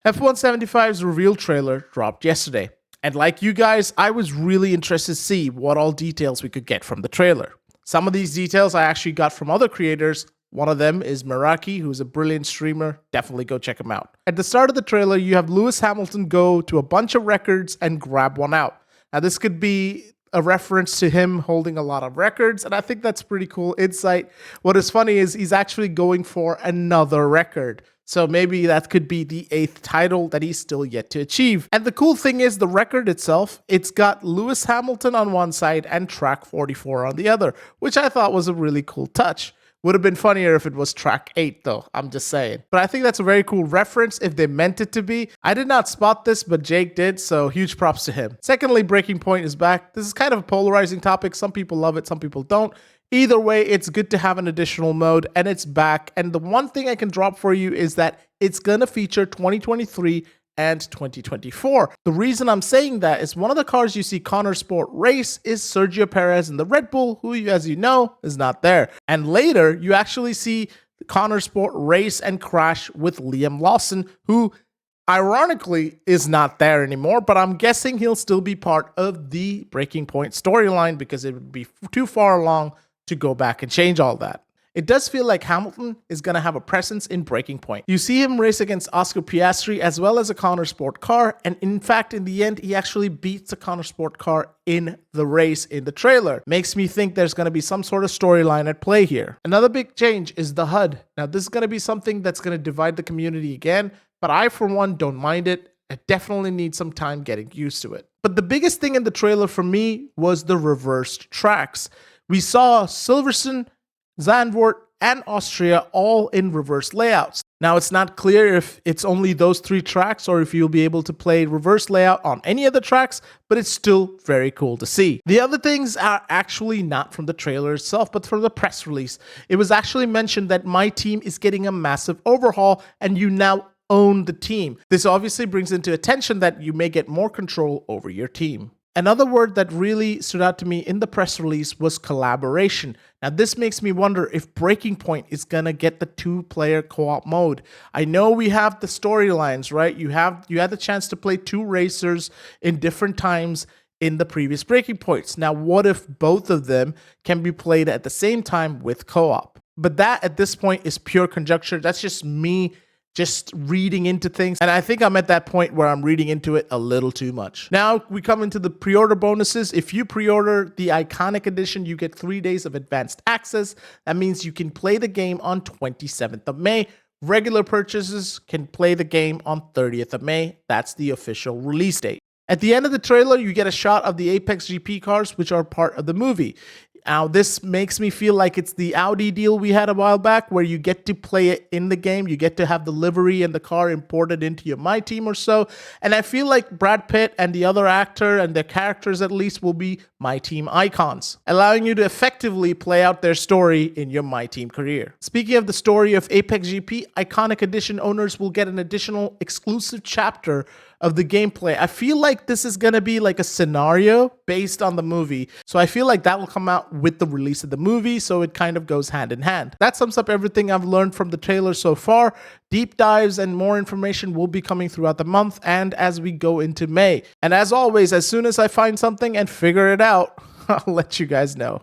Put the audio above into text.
F-175's reveal trailer dropped yesterday. And like you guys, I was really interested to see what all details we could get from the trailer. Some of these details I actually got from other creators. One of them is Meraki, who's a brilliant streamer. Definitely go check him out. At the start of the trailer, you have Lewis Hamilton go to a bunch of records and grab one out. Now, this could be a reference to him holding a lot of records, and I think that's pretty cool insight. What is funny is he's actually going for another record. So maybe that could be the 8th title that he's still yet to achieve. And the cool thing is the record itself, it's got Lewis Hamilton on one side and track 44 on the other, which I thought was a really cool touch. Would have been funnier if it was track 8 though, I'm just saying. But I think that's a very cool reference if they meant it to be. I did not spot this, but Jake did, so huge props to him. Secondly, Breaking Point is back. This is kind of a polarizing topic. Some people love it, some people don't. Either way, it's good to have an additional mode, and it's back. And the one thing I can drop for you is that it's going to feature 2023 and 2024. The reason I'm saying that is one of the cars you see Connor Sport race is Sergio Perez in the Red Bull, who, as you know, is not there. And later, you actually see Connor Sport race and crash with Liam Lawson, who ironically is not there anymore, but I'm guessing he'll still be part of the Breaking Point storyline because it would be too far along to go back and change all that. It does feel like Hamilton is going to have a presence in Breaking Point. You see him race against Oscar Piastri as well as a Connor Sport car, and in fact, in the end, he actually beats the Connor Sport car in the race in the trailer. Makes me think there's going to be some sort of storyline at play here. Another big change is the HUD. Now, this is going to be something that's going to divide the community again, but I, for one, don't mind it. I definitely need some time getting used to it. But the biggest thing in the trailer for me was the reversed tracks. We saw Silverstone, Zandvoort, and Austria all in reverse layouts. Now, it's not clear if it's only those 3 tracks or if you'll be able to play reverse layout on any of the tracks, but it's still very cool to see. The other things are actually not from the trailer itself, but from the press release. It was actually mentioned that my team is getting a massive overhaul and you now own the team. This obviously brings into attention that you may get more control over your team. Another word that really stood out to me in the press release was collaboration. Now, this makes me wonder if Breaking Point is going to get the 2-player co-op mode. I know we have the storylines, right? You had the chance to play 2 racers in different times in the previous Breaking Points. Now, what if both of them can be played at the same time with co-op? But that, at this point, is pure conjecture. That's just me just reading into things. And I think I'm at that point where I'm reading into it a little too much. Now we come into the pre-order bonuses. If you pre-order the Iconic Edition, you get 3 days of advanced access. That means you can play the game on 27th of May. Regular purchases can play the game on 30th of May. That's the official release date. At the end of the trailer, you get a shot of the Apex GP cars, which are part of the movie. Now, this makes me feel like it's the Audi deal we had a while back where you get to play it in the game. You get to have the livery and the car imported into your My Team or so. And I feel like Brad Pitt and the other actor and their characters at least will be My Team icons, allowing you to effectively play out their story in your My Team career. Speaking of the story of Apex GP, Iconic Edition owners will get an additional exclusive chapter of the gameplay. I feel like this is going to be like a scenario based on the movie. So I feel like that will come out with the release of the movie. So it kind of goes hand in hand. That sums up everything I've learned from the trailer so far. Deep dives and more information will be coming throughout the month and as we go into May. And as always, as soon as I find something and figure it out, I'll let you guys know.